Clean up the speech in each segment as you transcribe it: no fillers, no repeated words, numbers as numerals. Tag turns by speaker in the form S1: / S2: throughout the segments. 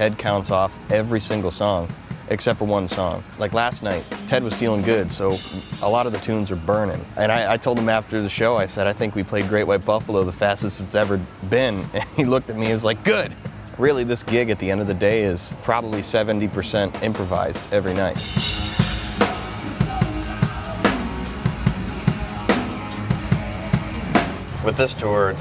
S1: Ted counts off every single song except for one song. Like last night, Ted was feeling good, so a lot of the tunes are burning. And I told him after the show, I said, I think we played Great White Buffalo the fastest it's ever been. And he looked at me and was like, good. Really, this gig at the end of the day is probably 70% improvised every night. With this tour,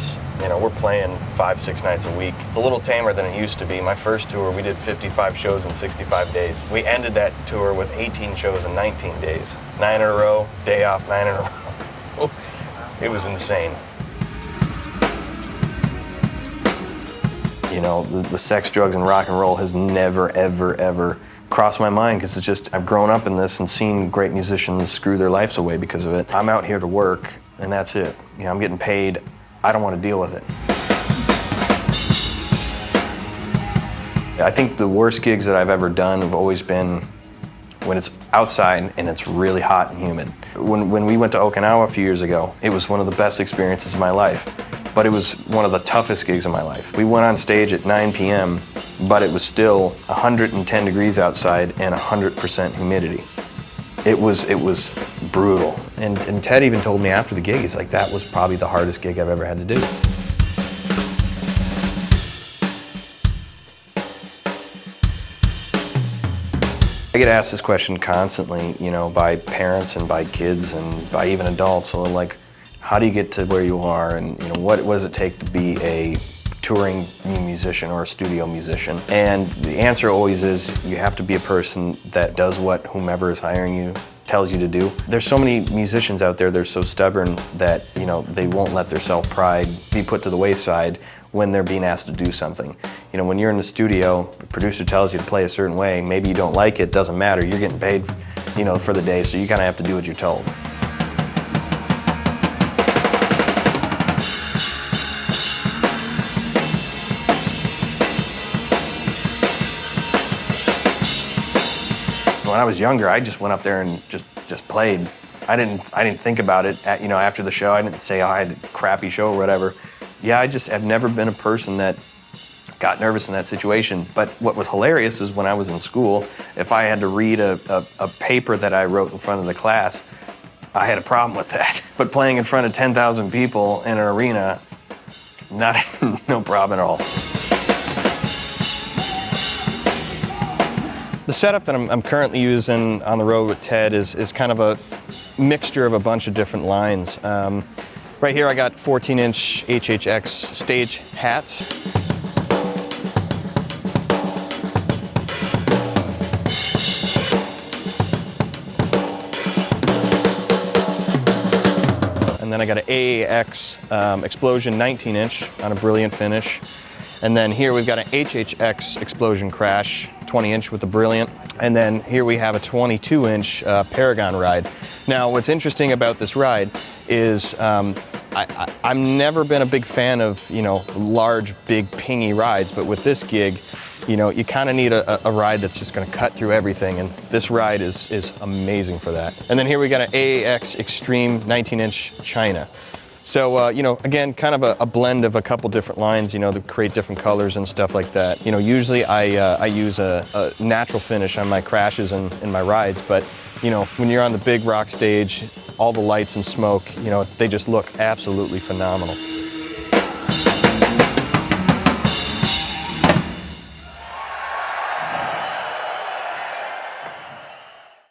S1: we're playing 5-6 nights a week. It's a little tamer than it used to be. My first tour, we did 55 shows in 65 days. We ended that tour with 18 shows in 19 days. 9 in a row, day off, 9 in a row. It was insane. The sex, drugs, and rock and roll has never, ever, ever crossed my mind, because it's just, I've grown up in this and seen great musicians screw their lives away because of it. I'm out here to work, and that's it. I'm getting paid. I don't want to deal with it. I think the worst gigs that I've ever done have always been when it's outside and it's really hot and humid. When we went to Okinawa a few years ago, it was one of the best experiences of my life, but it was one of the toughest gigs of my life. We went on stage at 9 p.m., but it was still 110 degrees outside and 100% humidity. It was brutal. And Ted even told me after the gig, he's like, that was probably the hardest gig I've ever had to do. I get asked this question constantly, by parents and by kids and by even adults. So like, how do you get to where you are, and what does it take to be a touring musician or a studio musician? And the answer always is, you have to be a person that does what whomever is hiring you tells you to do. There's so many musicians out there, they're so stubborn that they won't let their self-pride be put to the wayside when they're being asked to do something. When you're in the studio, the producer tells you to play a certain way, maybe you don't like it, doesn't matter, you're getting paid for the day, so you kind of have to do what you're told. When I was younger, I just went up there and just played. I didn't think about it after the show. I didn't say, oh, I had a crappy show or whatever. Yeah, I just have never been a person that got nervous in that situation. But what was hilarious is when I was in school, if I had to read a paper that I wrote in front of the class, I had a problem with that. But playing in front of 10,000 people in an arena, no problem at all. The setup that I'm currently using on the road with Ted is kind of a mixture of a bunch of different lines. Right here I got 14-inch HHX stage hats. And then I got an AAX Explosion 19-inch on a brilliant finish. And then here we've got an HHX Explosion Crash 20-inch with a brilliant. And then here we have a 22-inch Paragon ride. Now, what's interesting about this ride is I've never been a big fan of, large, big, pingy rides, but with this gig, you kind of need a ride that's just going to cut through everything, and this ride is amazing for that. And then here we got an AAX Extreme 19-inch China. So, again, kind of a blend of a couple different lines, to create different colors and stuff like that. Usually I use a natural finish on my crashes and my rides, but, when you're on the big rock stage, all the lights and smoke, they just look absolutely phenomenal.